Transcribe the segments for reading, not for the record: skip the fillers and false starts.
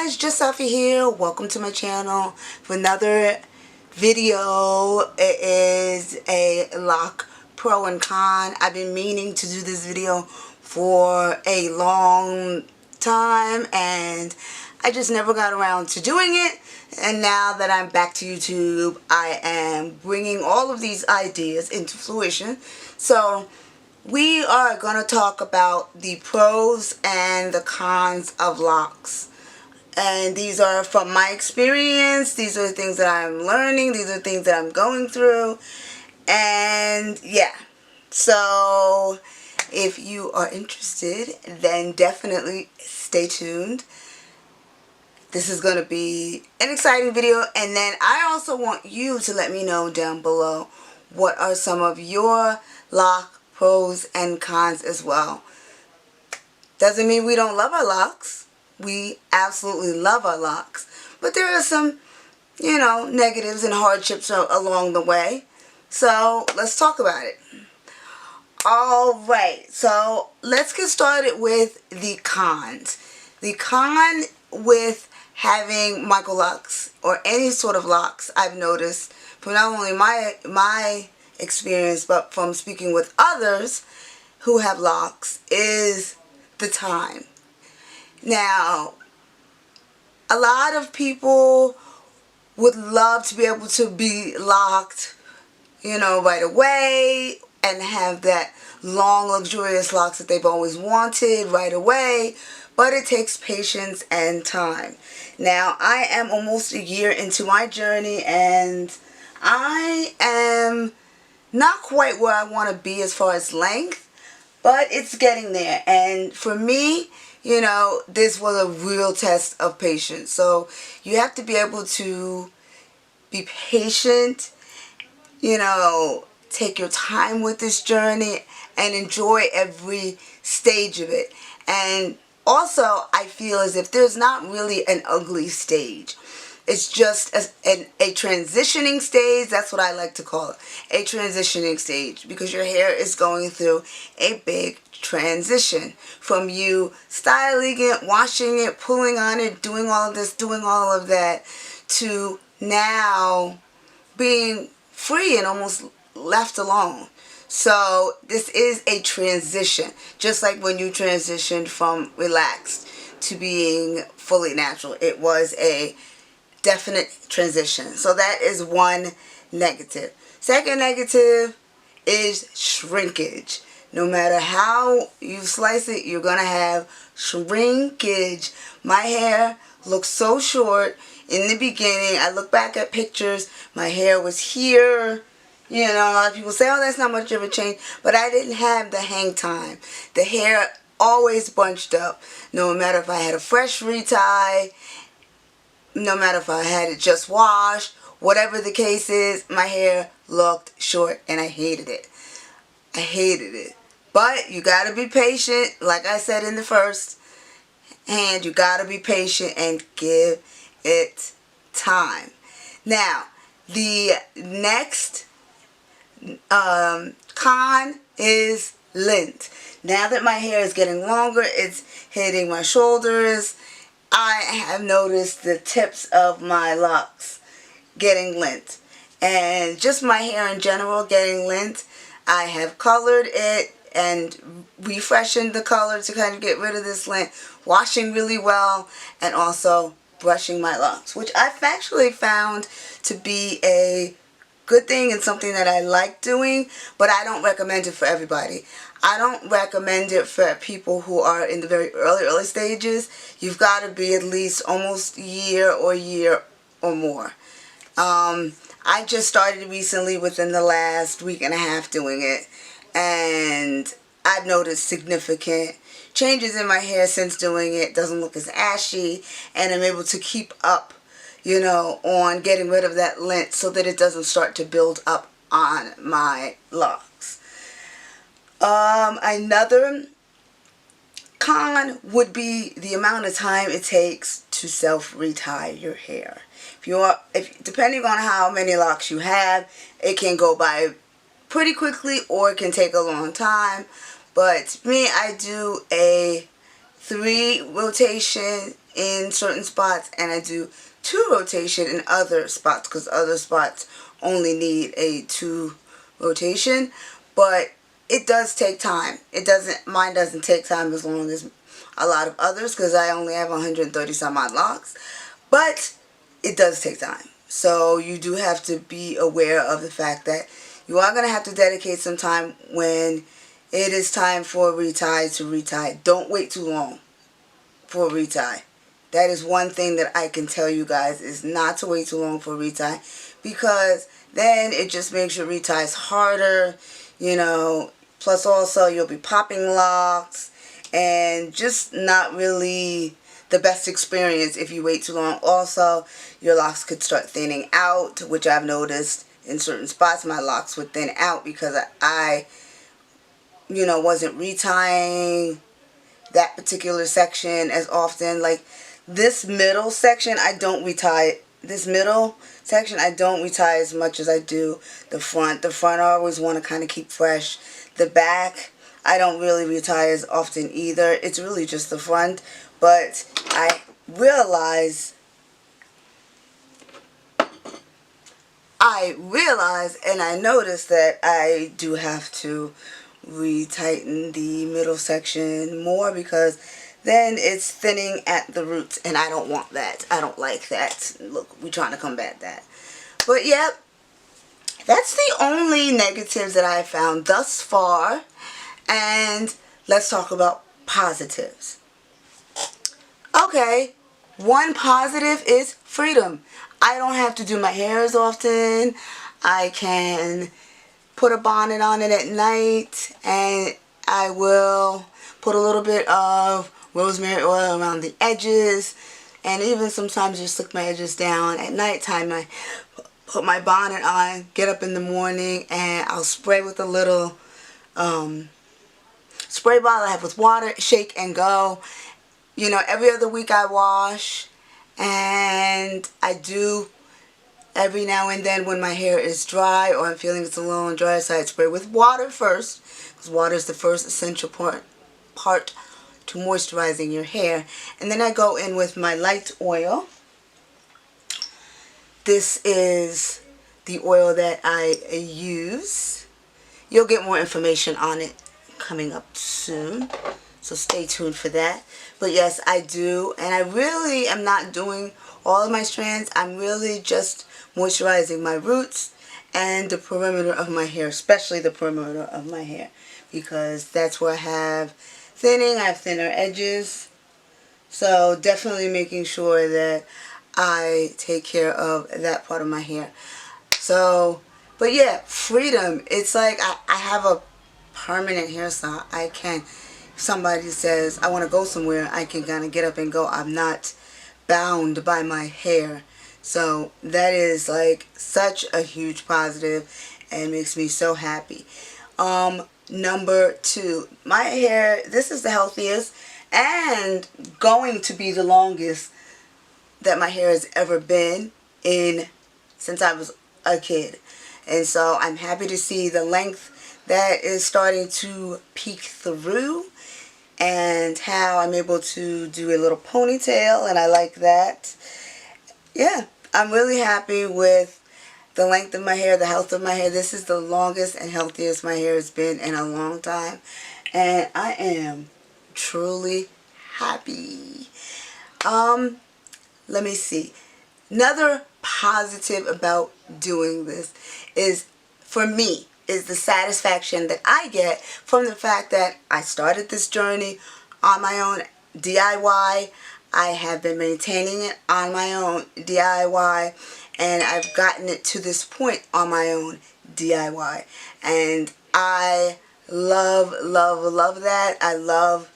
guys, Just Selfie here. Welcome to my channel for another video. It is a lock pro and con. I've been meaning to do this video for a long time and I just never got around to doing it. And now that I'm back to YouTube, I am bringing all of these ideas into fruition. So we are going to talk about the pros and the cons of locks. And these are from my experience. These are the things that I'm learning. These are things that I'm going through. And yeah. So if you are interested, then definitely stay tuned. This is going to be an exciting video. And then I also want you to let me know down below what are some of your lock pros and cons as well. Doesn't mean we don't love our locks. We absolutely love our locks. But there are some, negatives and hardships along the way. So let's talk about it. Alright, so let's get started with the cons. The con with having MicroLocs or any sort of locks, I've noticed from not only my experience but from speaking with others who have locks, is the time. Now, a lot of people would love to be able to be locked, right away and have that long, luxurious locks that they've always wanted right away, but it takes patience and time. Now, I am almost a year into my journey and I am not quite where I want to be as far as length, but it's getting there. And for me, this was a real test of patience. So you have to be able to be patient, take your time with this journey and enjoy every stage of it. And also, I feel as if there's not really an ugly stage. It's just a transitioning stage. That's what I like to call it. A transitioning stage. Because your hair is going through a big transition. From you styling it, washing it, pulling on it, doing all of this, doing all of that, to now being free and almost left alone. So this is a transition. Just like when you transitioned from relaxed to being fully natural. It was a definite transition. So that is one negative. Second negative is shrinkage. No matter how you slice it, you're going to have shrinkage. My hair looks so short in the beginning. I look back at pictures. My hair was here. A lot of people say, oh, that's not much of a change. But I didn't have the hang time. The hair always bunched up. No matter if I had a fresh retie, no matter if I had it just washed, whatever the case is, my hair looked short and I hated it. I hated it. But you got to be patient. Like I said in the first hand, you got to be patient and give it time. Now, the next con is length. Now that my hair is getting longer, it's hitting my shoulders, I have noticed the tips of my locks getting length. And just my hair in general getting length. I have colored it and refreshened the color to kind of get rid of this length. Washing really well and also brushing my locks, which I've actually found to be a good thing and something that I like doing, but I don't recommend it for everybody. I don't recommend it for people who are in the very early stages. You've got to be at least almost a year or more. I just started recently within the last week and a half doing it, and I've noticed significant changes in my hair since doing it. It doesn't look as ashy, and I'm able to keep up on getting rid of that lint so that it doesn't start to build up on my locks. Another con would be the amount of time it takes to self-retie your hair. Depending on how many locks you have, it can go by pretty quickly or it can take a long time. But me, I do a 3 rotation in certain spots, and I do 2 rotation in other spots, because other spots only need a 2 rotation. But it does take time. Mine doesn't take time as long as a lot of others, because I only have 130 some odd locks. But it does take time. So you do have to be aware of the fact that you are going to have to dedicate some time when it is time for a retie to retie. Don't wait too long for a retie. That is one thing that I can tell you guys, is not to wait too long for a retie, because then it just makes your reties harder, you know. Plus also you'll be popping locks, and just not really the best experience if you wait too long. Also, your locks could start thinning out, which I've noticed in certain spots my locks would thin out because I you know, wasn't retying that particular section as often. Like this middle section, I don't retie. This middle section, I don't retie as much as I do the front. The front I always want to kind of keep fresh. The back, I don't really retie as often either. It's really just the front. But I realize and I noticed that I do have to retighten the middle section more, because then it's thinning at the roots, and I don't want that. I don't like that. Look, we're trying to combat that. But yeah, that's the only negatives that I found thus far. And let's talk about positives. Okay, one positive is freedom. I don't have to do my hair as often. I can put a bonnet on it at night, and I will put a little bit of rosemary oil around the edges, and even sometimes just slick my edges down at nighttime. I put my bonnet on, get up in the morning, and I'll spray with a little spray bottle I have with water, shake and go. You know, every other week I wash, and I do every now and then when my hair is dry or I'm feeling it's a little on dry side, spray with water first, because water is the first essential part to moisturizing your hair. And then I go in with my light oil. This is the oil that I use. You'll get more information on it coming up soon, so stay tuned for that. But yes, I do, and I really am not doing all of my strands. I'm really just moisturizing my roots and the perimeter of my hair, especially the perimeter of my hair, because that's where I have thinning. I have thinner edges, so definitely making sure that I take care of that part of my hair. So, but yeah, freedom. It's like I have a permanent hairstyle. I can, if somebody says I want to go somewhere, I can kind of get up and go. I'm not bound by my hair. So that is like such a huge positive and makes me so happy. Number 2, my hair, this is the healthiest and going to be the longest that my hair has ever been since I was a kid. And so I'm happy to see the length that is starting to peek through, and how I'm able to do a little ponytail, and I like that. Yeah, I'm really happy with the length of my hair, the health of my hair. This is the longest and healthiest my hair has been in a long time, and I am truly happy. Let me see. Another positive about doing this is, for me, is the satisfaction that I get from the fact that I started this journey on my own DIY. I have been maintaining it on my own DIY, and I've gotten it to this point on my own DIY. And I love, love, love that. I love,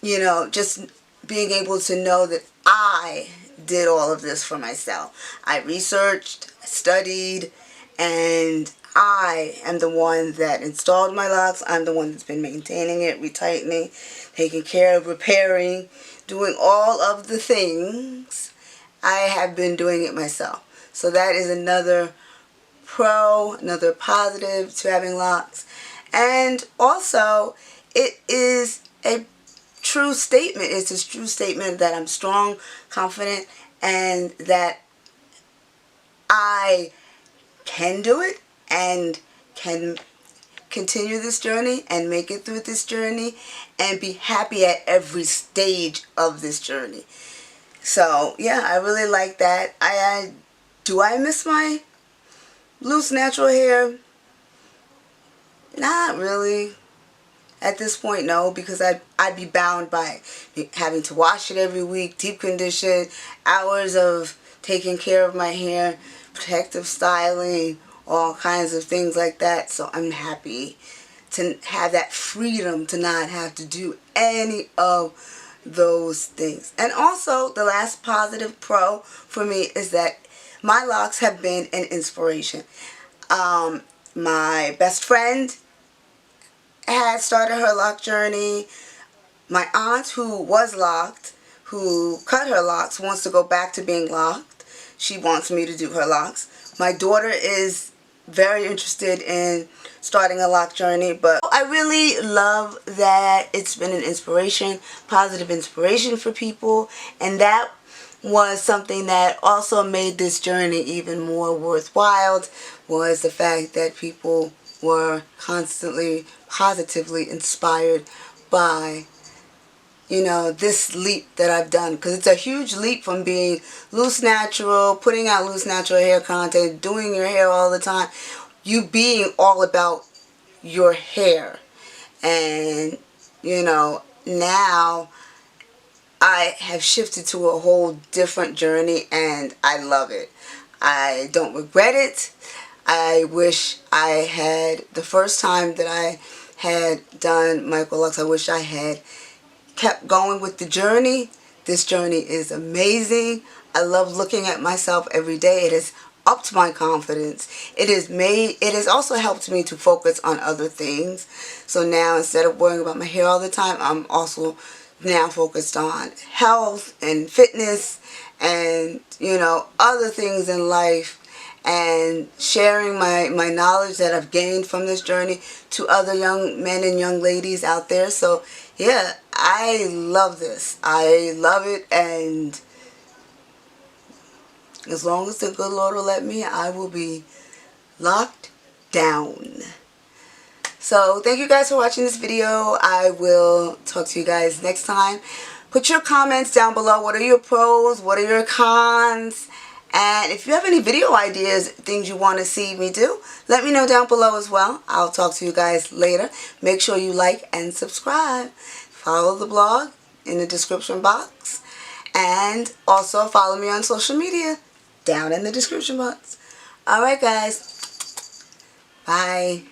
you know, just being able to know that I did all of this for myself. I researched, studied, and I am the one that installed my locks. I'm the one that's been maintaining it, retightening, taking care of, repairing, doing all of the things. I have been doing it myself. So that is another pro, another positive to having locks. And also, it is a true true statement. It's a true statement that I'm strong, confident, and that I can do it and can continue this journey and make it through this journey and be happy at every stage of this journey. So yeah, I really like that. Do I miss my loose natural hair? Not really. At this point, no, because I'd be bound by having to wash it every week, deep condition, hours of taking care of my hair, protective styling, all kinds of things like that. So I'm happy to have that freedom to not have to do any of those things. And also, the last positive pro for me is that my locks have been an inspiration. My best friend had started her lock journey. My aunt, who was locked, who cut her locks, wants to go back to being locked. She wants me to do her locks. My daughter is very interested in starting a lock journey, but I really love that it's been an inspiration, positive inspiration for people, and that was something that also made this journey even more worthwhile, was the fact that people were constantly positively inspired by, you know, this leap that I've done, because it's a huge leap from being loose natural, putting out loose natural hair content, doing your hair all the time, you being all about your hair. And you know, now I have shifted to a whole different journey and I love it. I don't regret it. I wish I had, the first time that I had done MicroLocs, I wish I had kept going with the journey. This journey is amazing. I love looking at myself every day. It has upped my confidence. It has also helped me to focus on other things. So now, instead of worrying about my hair all the time, I'm also now focused on health and fitness and, you know, other things in life, and sharing my knowledge that I've gained from this journey to other young men and young ladies out there. So yeah, I love this. I love it, and as long as the good Lord will let me, I will be locked down. So thank you guys for watching this video. I will talk to you guys next time. Put your comments down below. What are your pros? What are your cons? And if you have any video ideas, things you want to see me do, let me know down below as well. I'll talk to you guys later. Make sure you like and subscribe. Follow the blog in the description box. And also follow me on social media down in the description box. Alright guys. Bye.